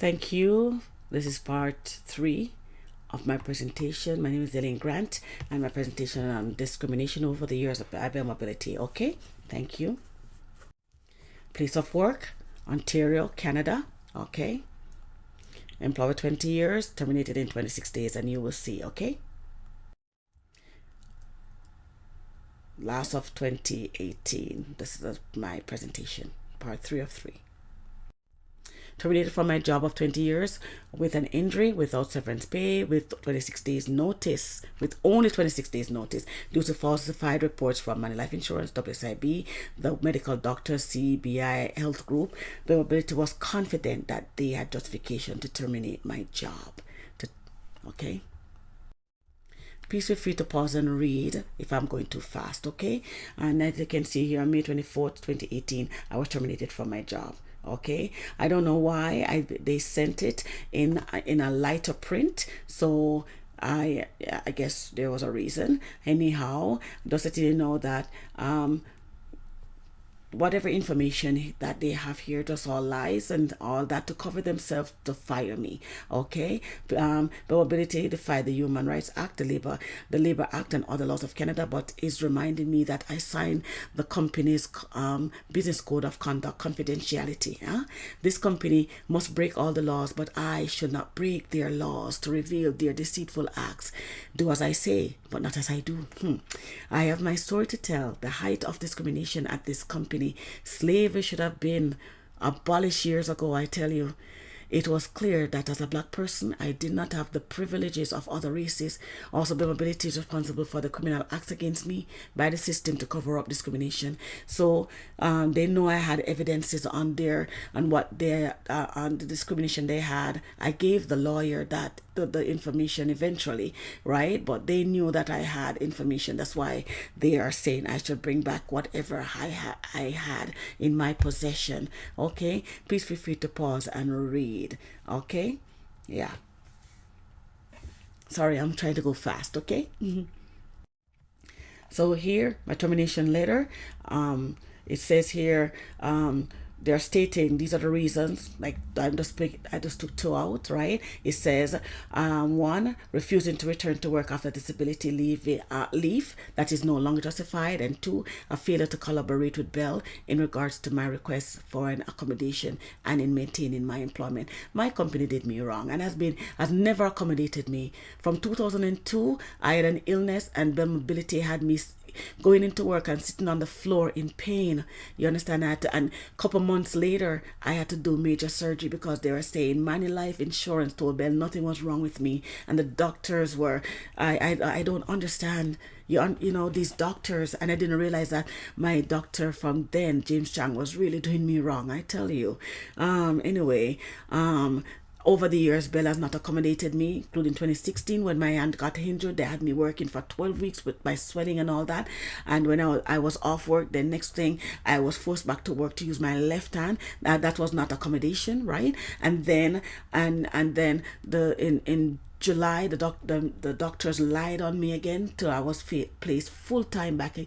Thank you. This is part 3 of my presentation. My name is Elaine Grant, and my presentation on discrimination over the years of mobility. Okay, thank you. Place of work, Ontario, Canada. Okay. Employer 20 years, terminated in 26 days, and you will see. Okay. Last of 2018. This is my presentation, part 3 of 3. Terminated from my job of 20 years with an injury, without severance pay, with 26 days notice, with only 26 days notice, due to falsified reports from Money Life Insurance, WSIB, the medical doctor, CBI Health Group. The mobility was confident that they had justification to terminate my job. Okay. Please feel free to pause and read if I'm going too fast, okay? And as you can see here, on May 24th, 2018, I was terminated from my job. Okay, I don't know why they sent it in a lighter print, so I guess there was a reason. Anyhow, just letting you know that whatever information that they have here, just all lies and all that to cover themselves to fire me. Okay. The mobility defied the Human Rights Act, the Labor Act, and other laws of Canada, but is reminding me that I signed the company's business code of conduct confidentiality. This company must break all the laws, but I should not break their laws to reveal their deceitful acts. Do as I say, but not as I do. I have my story to tell. The height of discrimination at this company. Slavery should have been abolished years ago, I tell you. It was clear that as a black person, I did not have the privileges of other races. Also, the mobility is responsible for the criminal acts against me by the system to cover up discrimination. So they know I had evidences on what their on the discrimination they had. I gave the lawyer that the information eventually, right? But they knew that I had information. That's why they are saying I should bring back whatever I had in my possession. Okay, please feel free to pause and read. Okay, yeah, sorry, I'm trying to go fast. Okay. So here, my termination letter, it says here, they're stating these are the reasons. Like I just took 2 out, right? It says 1, refusing to return to work after disability leave that is no longer justified, and 2, a failure to collaborate with Bell in regards to my request for an accommodation and in maintaining my employment. My company did me wrong and has never accommodated me. From 2002, I had an illness, and Bell Mobility had me going into work and sitting on the floor in pain. You understand that? And a couple months later, I had to do major surgery because they were saying Money Life Insurance told Bell nothing was wrong with me, and the doctors were. I don't understand. You know, these doctors, and I didn't realize that my doctor from then, James Chang, was really doing me wrong. I tell you. Anyway. Over the years, Bell has not accommodated me, including 2016 when my hand got injured. They had me working for 12 weeks with my swelling and all that. And when I was off work, the next thing I was forced back to work to use my left hand. That was not accommodation, right? And then in July, the doctors lied on me again till I was placed full time back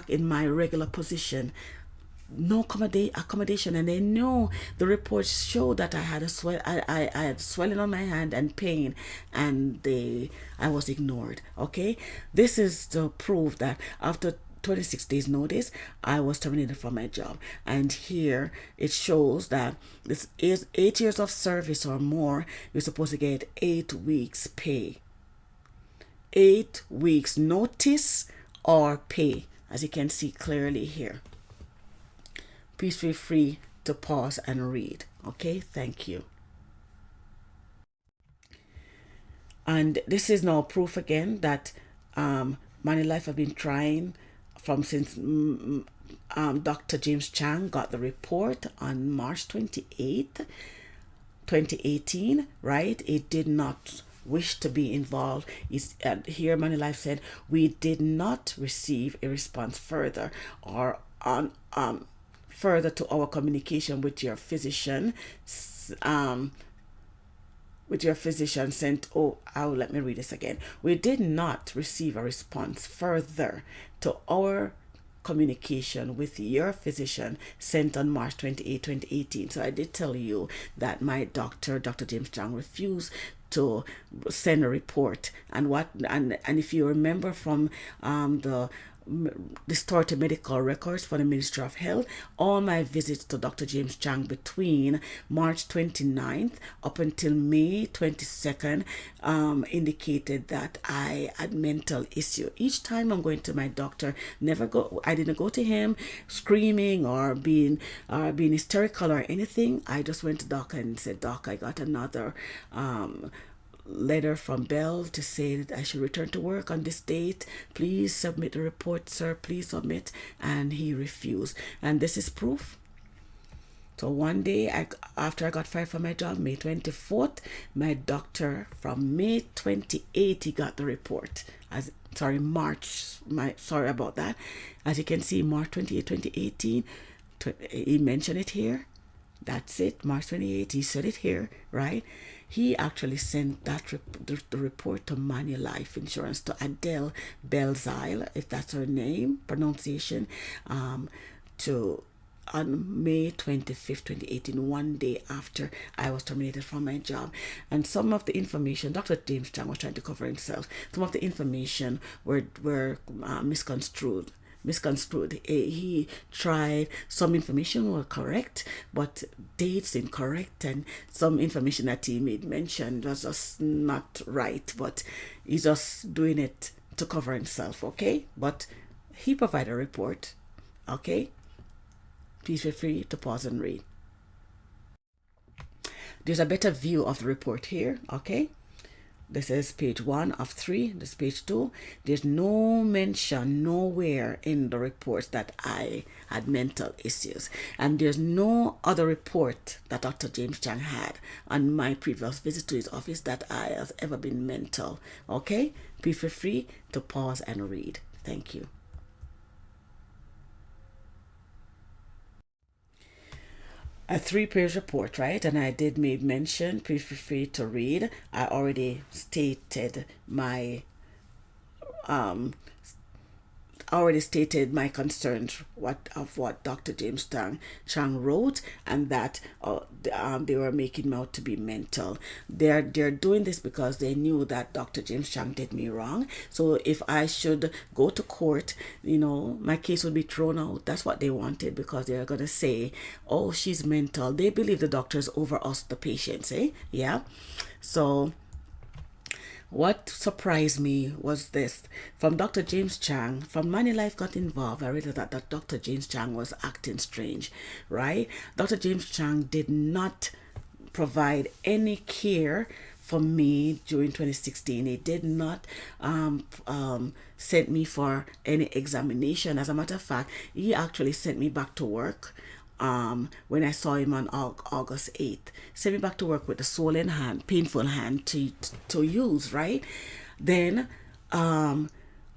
in my regular position. No accommodation, and they know the reports show that I had I had swelling on my hand and pain, and I was ignored. Okay, this is to prove that after 26 days notice, I was terminated from my job. And here it shows that this is 8 years of service or more, you're supposed to get 8 weeks pay, 8 weeks notice or pay, as you can see clearly here. Please feel free to pause and read. Okay, thank you. And this is now proof again that Money Life have been trying since Dr. James Chang got the report on March 28th, 2018, right? It did not wish to be involved. Here Money Life said, we did not receive a response further or further to our communication with your physician sent. Let me read this again. We did not receive a response further to our communication with your physician sent on March 28, 2018. So I did tell you that my doctor, Dr. James Chang, refused to send a report. And if you remember from the distorted medical records for the Ministry of Health, all my visits to Dr. James Chang between March 29th up until May 22nd indicated that I had mental issue. Each time I'm going to my doctor, I didn't go to him screaming or being hysterical or anything. I just went to Doc and said, Doc, I got another letter from Bell to say that I should return to work on this date. Please submit the report, sir. Please submit. And he refused. And this is proof. So one day, after I got fired from my job, May 24th, my doctor from May 28th, he got the report. Sorry about that. As you can see, March 28, 2018, he mentioned it here. That's it, March 28th, he said it here, right? He actually sent the report to Manulife Insurance, to Adele Belzile, if that's her name, pronunciation, on May 25th, 2018, one day after I was terminated from my job. And some of the information, Dr. James Chang was trying to cover himself. Some of the information were misconstrued. He tried, some information were correct, but dates incorrect, and some information that he made mention was just not right, but he's just doing it to cover himself, okay? But he provided a report, okay? Please feel free to pause and read. There's a better view of the report here, okay? This is page 1 of 3. This is page 2. There's no mention nowhere in the reports that I had mental issues. And there's no other report that Dr. James Chang had on my previous visit to his office that I have ever been mental. Okay? Please feel free to pause and read. Thank you. A 3-page report, right? And I did make mention, please feel free to read. I already stated my concerns of what Dr. James Chang wrote, and that they were making me out to be mental. They're doing this because they knew that Dr. James Chang did me wrong. So if I should go to court, my case would be thrown out. That's what they wanted, because they're gonna say, oh, she's mental. They believe the doctors over us, the patients, yeah. So what surprised me was this. From Dr. James Chang, from Manulife got involved, I realized that Dr. James Chang was acting strange, right? Dr. James Chang did not provide any care for me during 2016. He did not send me for any examination. As a matter of fact, he actually sent me back to work when I saw him on August 8th. Sent me back to work with a swollen hand, painful hand to use, right? Then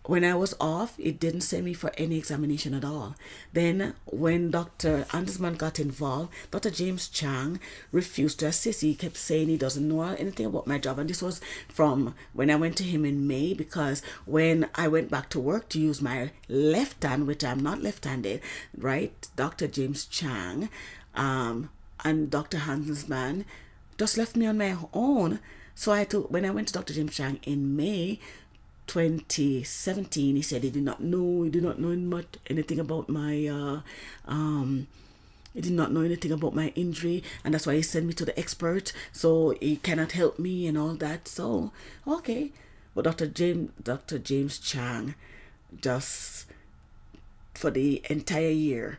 when I was off, it didn't send me for any examination at all. Then when Dr. Andersman got involved, Dr. James Chang refused to assist. He kept saying he doesn't know anything about my job. And this was from when I went to him in May, because when I went back to work to use my left hand, which I'm not left-handed, right? Dr. James Chang and Dr. Handelsman just left me on my own. So when I went to Dr. James Chang in May 2017, he said he did not know anything about my he did not know anything about my injury, and that's why he sent me to the expert, so he cannot help me and all that. So okay, but Dr. James Chang just for the entire year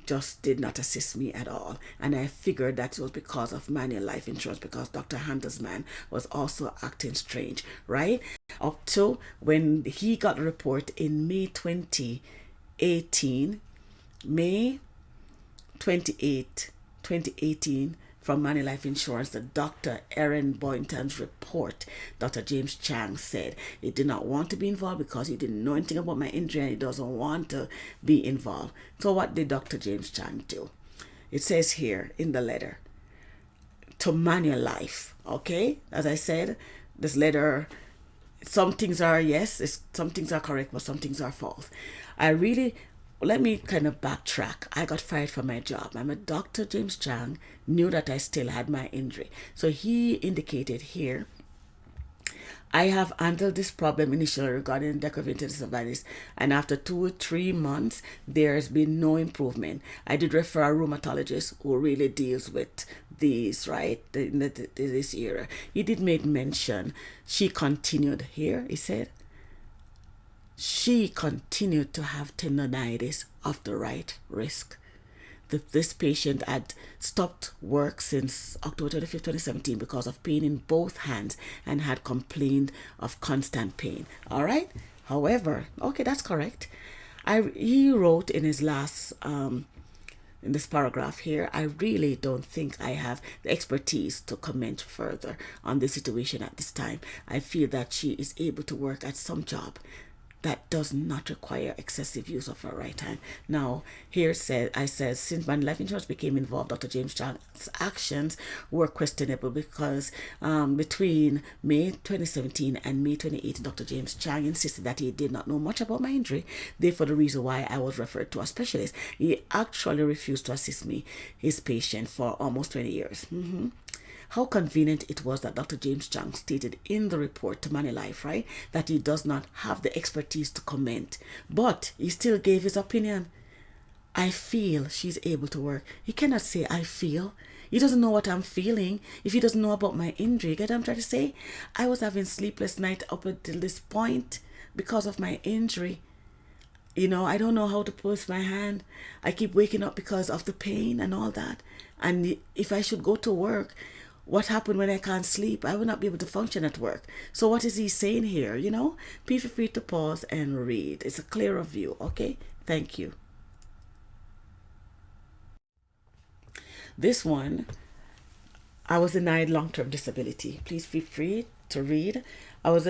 just did not assist me at all. And I figured that it was because of Manulife Insurance, because Dr. Handelsman was also acting strange, right? Up to when he got a report in May 2018, May 28, 2018, from Manulife Insurance, the Dr. Erin Boynton's report. Dr. James Chang said he did not want to be involved because he didn't know anything about my injury and he doesn't want to be involved. So what did Dr. James Chang do? It says here in the letter to Manulife, okay? As I said, this letter, some things are some things are correct, but some things are false. I really let me kind of backtrack. I got fired from my job. I'm a Dr. James Chang knew that I still had my injury. So he indicated here, I have handled this problem initially regarding decorative disabilities, and after 2 or 3 months, there's been no improvement. I did refer a rheumatologist who really deals with these, right, this era. He did make mention. She continued here, he said, she continued to have tendonitis of the right wrist. This patient had stopped work since October 25th, 2017 because of pain in both hands and had complained of constant pain. All right. However, okay, that's correct. He wrote in his last in this paragraph here, I really don't think I have the expertise to comment further on the situation at this time. I feel that she is able to work at some job that does not require excessive use of her right hand. Now, here I said, since my life insurance became involved, Dr. James Chang's actions were questionable because between May 2017 and May 2018, Dr. James Chang insisted that he did not know much about my injury, therefore the reason why I was referred to a specialist. He actually refused to assist me, his patient, for almost 20 years. How convenient it was that Dr. James Chang stated in the report to Money Life, right, that he does not have the expertise to comment, but he still gave his opinion. I feel she's able to work. He cannot say, I feel. He doesn't know what I'm feeling if he doesn't know about my injury. Get what I'm trying to say? I was having sleepless nights up until this point because of my injury. You know, I don't know how to post my hand. I keep waking up because of the pain and all that. And if I should go to work, what happened when I can't sleep? I will not be able to function at work. So what is he saying here? You know, please feel free to pause and read. It's a clearer view. Okay, thank you. This one, I was denied long-term disability. Please feel free to read. I was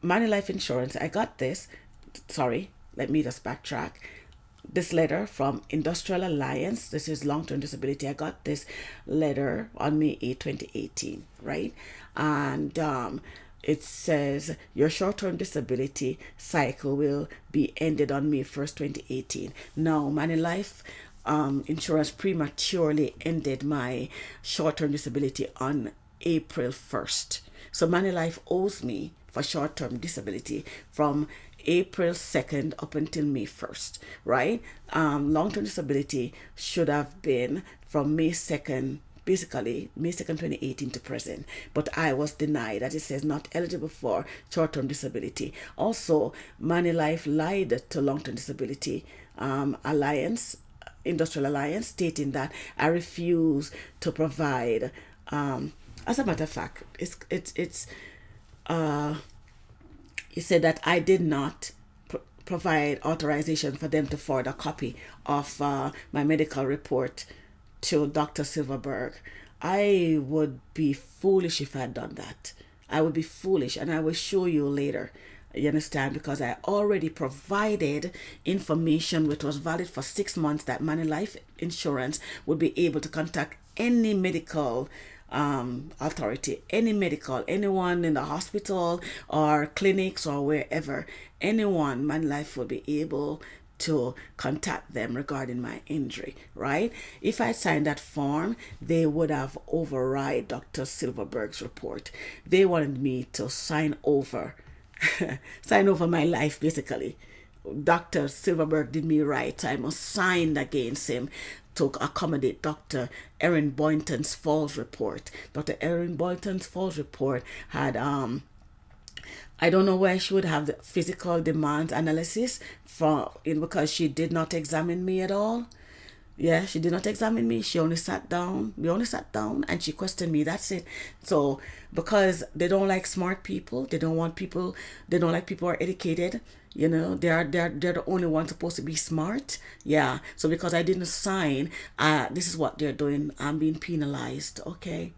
Money Life Insurance. I got this. Sorry, let me just backtrack. This letter from Industrial Alliance. This is long-term disability. I got this letter on May 8, 2018, right? And it says your short-term disability cycle will be ended on May 1st, 2018. Now, Money Life Insurance prematurely ended my short-term disability on April 1st. So Money Life owes me for short-term disability from April 2nd up until May 1st, right? Long-term disability should have been from May 2nd, basically May 2nd, 2018 to present, but I was denied, as it says, not eligible for short-term disability. Also, Money Life lied to long-term disability Alliance, Industrial Alliance, stating that I refuse to provide, as a matter of fact, he said that I did not provide authorization for them to forward a copy of my medical report to Dr. Silverberg. I would be foolish if I had done that. I would be foolish, and I will show you later. You understand? Because I already provided information which was valid for 6 months that Money Life Insurance would be able to contact any medical authority, anyone in the hospital or clinics or wherever, anyone, Money Life will be able to contact them regarding my injury, right? If I signed that form, they would have override Dr. Silverberg's report. They wanted me to sign over my life, basically. Dr. Silverberg did me right. I must sign against him to accommodate Dr. Erin Boynton's false report. Dr. Erin Boynton's false report had I don't know where she would have the physical demand analysis because she did not examine me at all. Yeah, she did not examine me. She only sat down. We only sat down and she questioned me. That's it. So because they don't like smart people, they don't like people who are educated. You know, they're the only ones supposed to be smart. Yeah. So because I didn't sign, this is what they're doing. I'm being penalized. Okay.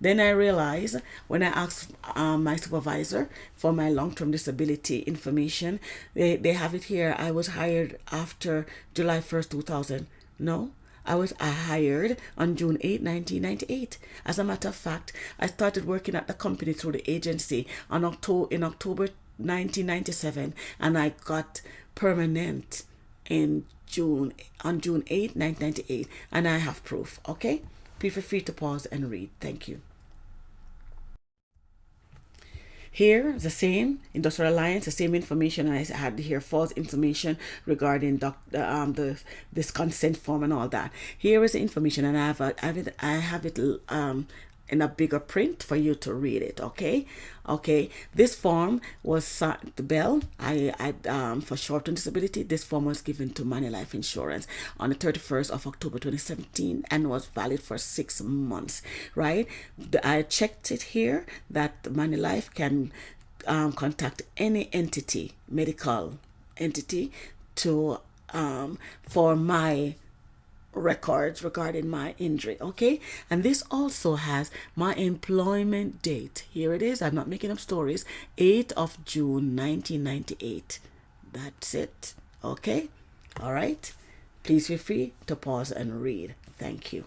Then I realized when I asked my supervisor for my long-term disability information, they have it here. I was hired after July 1st, 2000. No, I was hired on June 8, 1998. As a matter of fact, I started working at the company through the agency in October 1997, and I got permanent in on June 8, 1998, and I have proof. Okay, please feel free to pause and read. Thank you. Here, the same Industrial Alliance, the same information. I had here false information regarding this consent form and all that. Here is the information, and I have it in a bigger print for you to read it. Okay, this form was the Bell. For short-term disability, this form was given to Money Life Insurance on the 31st of October 2017 and was valid for 6 months. Right, I checked it here that Money Life can contact any entity, medical entity, to for my records regarding my injury. Okay, and this also has my employment date. Here it is. I'm not making up stories. 8th of June 1998. That's it. Okay, all right, please feel free to pause and read. Thank you.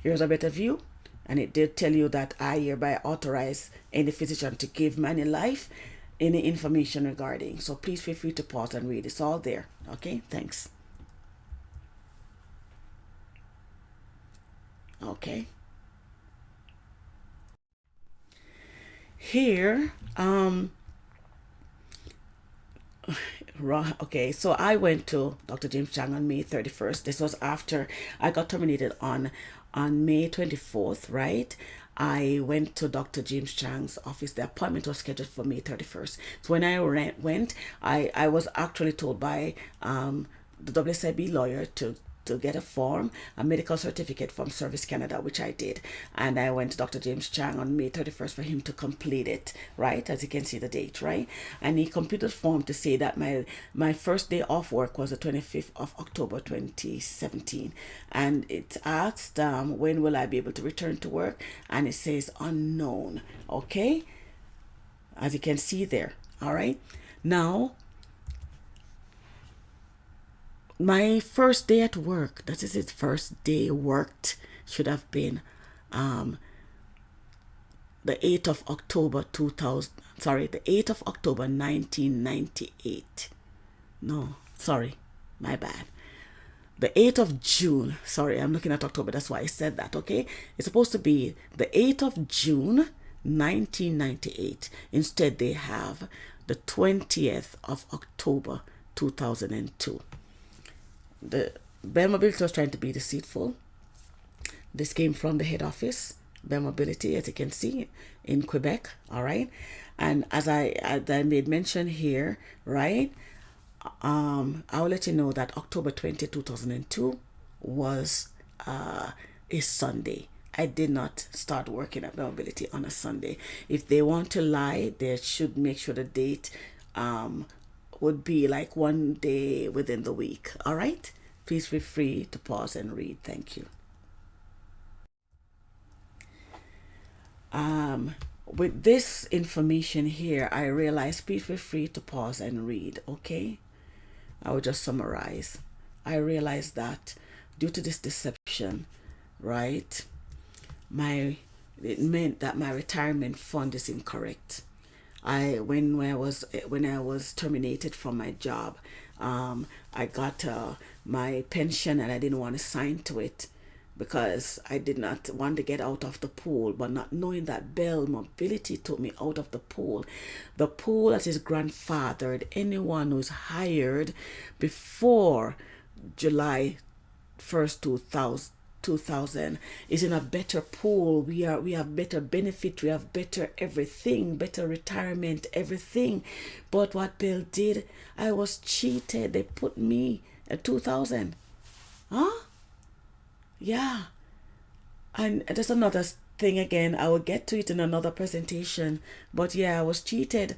Here's a better view, and it did tell you that I hereby authorize any physician to give Money Life any information regarding. So please feel free to pause and read. It's all there. Okay, thanks. Okay. Here, okay, so I went to Dr. James Chang on May 31st. This was after I got terminated on May 24th, right? I went to Dr. James Chang's office. The appointment was scheduled for May 31st. So when I went, I was actually told by the WSIB lawyer to get a form, a medical certificate from Service Canada, which I did. And I went to Dr. James Chang on May 31st for him to complete it, right? As you can see the date, right? And he completed the form to say that my first day off work was the 25th of October 2017. And it asked, when will I be able to return to work? And it says unknown, okay? As you can see there, all right? Now, my first day at work, that is his first day worked, should have been the 8th of October 2000, sorry, the 8th of October 1998. No, sorry, my bad. The 8th of June, sorry, I'm looking at October, that's why I said that, okay? It's supposed to be the 8th of June 1998. Instead, they have the 20th of October 2002. The Bell Mobility was trying to be deceitful. This came from the head office, Bell Mobility, as you can see, in Quebec, all right? And as I made mention here, right, I'll let you know that October 20, 2002 was a Sunday. I did not start working at Bell Mobility on a Sunday. If they want to lie, they should make sure the date would be like one day within the week. All right, please feel free to pause and read. Thank you. With this information here, I realized, please feel free to pause and read. Okay, I will just summarize. I realized that due to this deception, right, it meant that my retirement fund is incorrect. When I was terminated from my job, I got my pension, and I didn't want to sign to it because I did not want to get out of the pool, but not knowing that Bell Mobility took me out of the pool that is grandfathered anyone who's hired before July 1st, 2000 is in a better pool. We have better benefit, we have better everything, better retirement, everything. But what Bill did, I was cheated. They put me at 2000. Huh? Yeah. And there's another thing again. I will get to it in another presentation. But yeah, I was cheated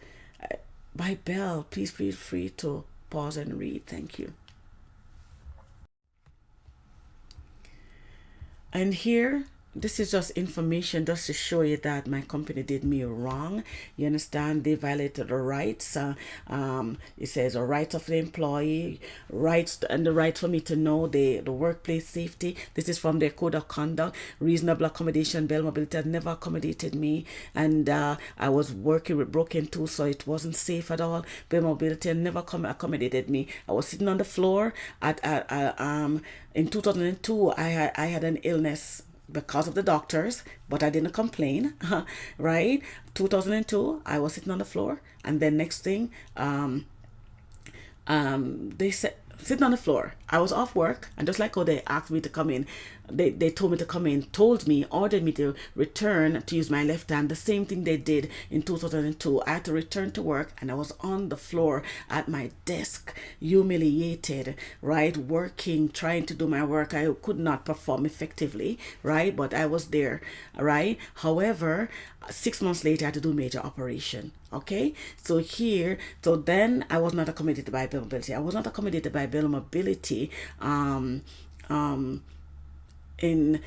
by Bell. Please feel free to pause and read. Thank you. And here this is just information just to show you that my company did me wrong. You understand? They violated the rights. It says the rights of the employee, rights and the right for me to know the workplace safety. This is from their code of conduct. Reasonable accommodation. Bell Mobility had never accommodated me, and I was working with broken tools, so it wasn't safe at all. Bell Mobility had never accommodated me. I was sitting on the floor in 2002. I had an illness because of the doctors, but I didn't complain, right? 2002, I was sitting on the floor, and then next thing, they said, sitting on the floor, I was off work, and just like how they asked me to come in, they told me to come in, ordered me to return to use my left hand. The same thing they did in 2002. I had to return to work, and I was on the floor at my desk, humiliated, right? Working, trying to do my work. I could not perform effectively, right? But I was there, right? However, 6 months later, I had to do major operation. Okay, so then I was not accommodated by Bell Mobility. I was not accommodated by Bell Mobility in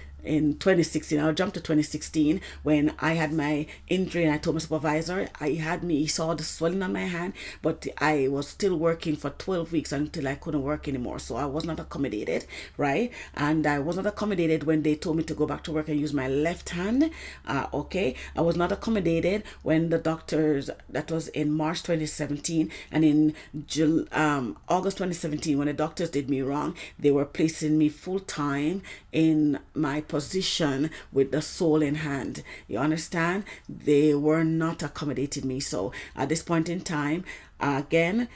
2016. I'll jump to 2016 when I had my injury, and I told my supervisor he saw the swelling on my hand, but I was still working for 12 weeks until I couldn't work anymore. So I was not accommodated, right? And I was not accommodated when they told me to go back to work and use my left hand. Okay, I was not accommodated when the doctors, that was in March 2017, and in August 2017, when the doctors did me wrong, they were placing me full time in my position with the soul in hand. You understand? They were not accommodating me. So at this point in time, again,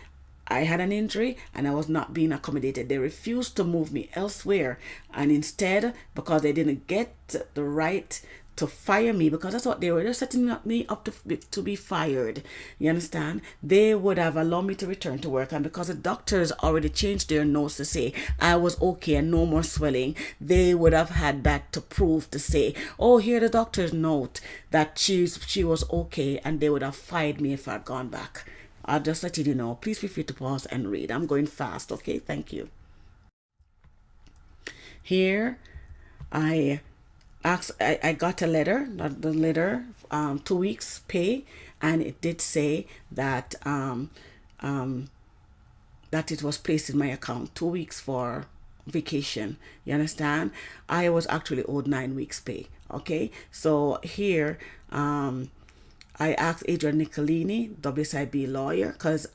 I had an injury and I was not being accommodated. They refused to move me elsewhere, and instead, because they didn't get the right to fire me, because that's what they were. They're setting me up to be fired. You understand? They would have allowed me to return to work, and because the doctors already changed their notes to say I was okay and no more swelling, they would have had that to prove, to say, oh, here the doctor's note that she was okay, and they would have fired me if I'd gone back. I'll just let you know. Please feel free to pause and read. I'm going fast, okay? Thank you. Here, I got a letter, the letter, 2 weeks pay, and it did say that that it was placed in my account, 2 weeks for vacation. You understand? I was actually owed 9 weeks pay. Okay, so here I asked Adrian Nicolini, WSIB lawyer, because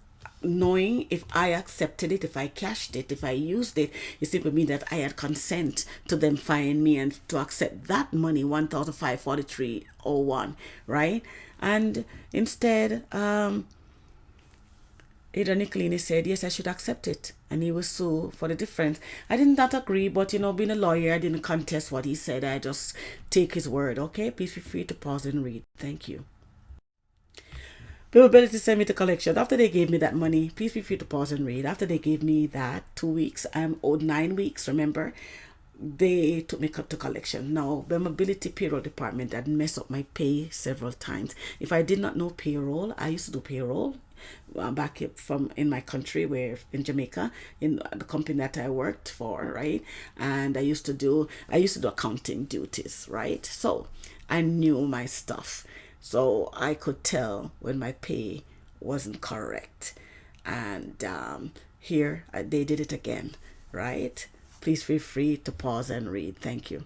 knowing if I accepted it, if I cashed it, if I used it, it simply means that I had consent to them firing me and to accept that money, 1,543.01, right? And instead, Adrian Nicolini said, yes, I should accept it, and he will sue for the difference. I did not agree, but being a lawyer, I didn't contest what he said. I just take his word, okay? Please feel free to pause and read. Thank you. Ability sent me to collection. After they gave me that money, please feel free to pause and read. After they gave me that 2 weeks, I'm owed 9 weeks, remember? They took me to collection. Now, the mobility payroll department had messed up my pay several times. If I did not know payroll, I used to do payroll back from in my country, where in Jamaica, in the company that I worked for, right? And I used to do accounting duties, right? So I knew my stuff. So I could tell when my pay wasn't correct. And here they did it again, right? Please feel free to pause and read. Thank you.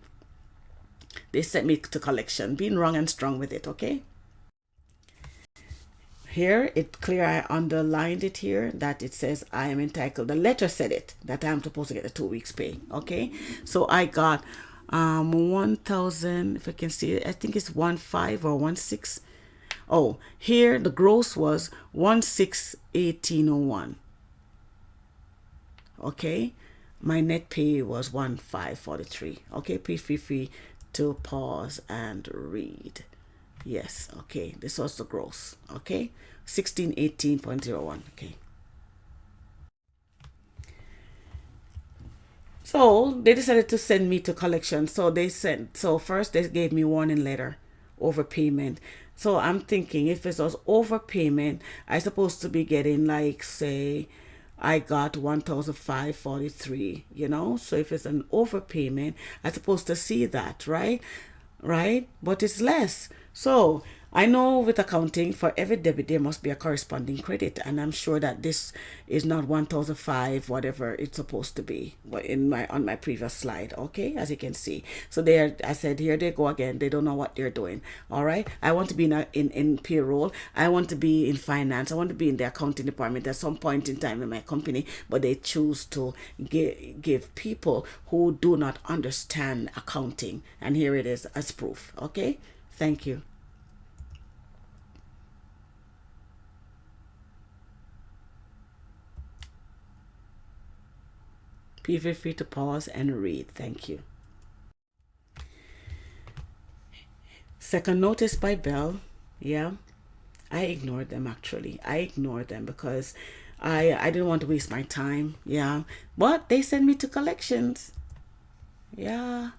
They sent me to collection, being wrong and strong with it, okay? Here, it clear, I underlined it here, that it says I am entitled. The letter said it, that I'm supposed to get the 2 weeks pay, okay? So I got 1,000, if I can see it, I think it's 1,500 or 1,600. Oh, here the gross was 1,618.01. Okay, my net pay was 1,543. Okay, please feel free to pause and read. Yes, okay, this was the gross. Okay, 1,618.01. Okay. So they decided to send me to collection. So first they gave me warning letter, overpayment. So I'm thinking, if it was overpayment, I supposed to be getting, like, say, I got 1,543, So if it's an overpayment, I supposed to see that, right? right? But it's less. So I know with accounting, for every debit there must be a corresponding credit, and I'm sure that this is not 1,005 whatever it's supposed to be in my on my previous slide. Okay, as you can see. So there, I said, here they go again. They don't know what they're doing. All right. I want to be in payroll. I want to be in finance. I want to be in the accounting department at some point in time in my company, but they choose to give people who do not understand accounting, and here it is as proof. Okay. Thank you. Please feel free to pause and read. Thank you. Second notice by Bell. Yeah, I ignored them actually. I ignored them because I didn't want to waste my time. Yeah, but they sent me to collections. Yeah,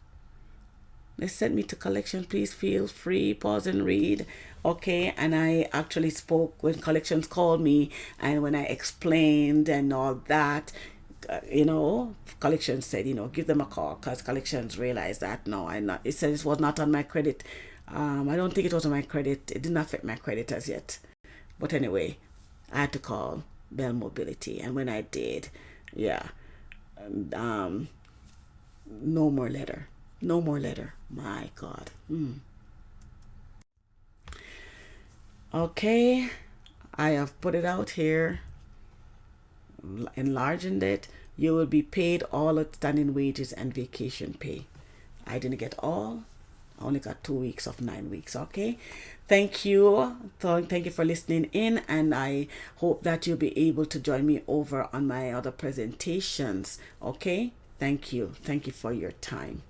they sent me to collection. Please feel free, pause and read. Okay, and I actually spoke when collections called me, and when I explained and all that, collections said, give them a call, because collections realized that no, I not. It said it was not on my credit. I don't think it was on my credit. It didn't affect my credit as yet. But anyway, I had to call Bell Mobility, and when I did, yeah, um, no more letter. No more letter. My God. Okay, I have put it out here, enlarging it. You will be paid all outstanding wages and vacation pay. I didn't get all. I only got 2 weeks of 9 weeks. Okay. Thank you. Thank you for listening in, and I hope that you'll be able to join me over on my other presentations. Okay. Thank you. Thank you for your time.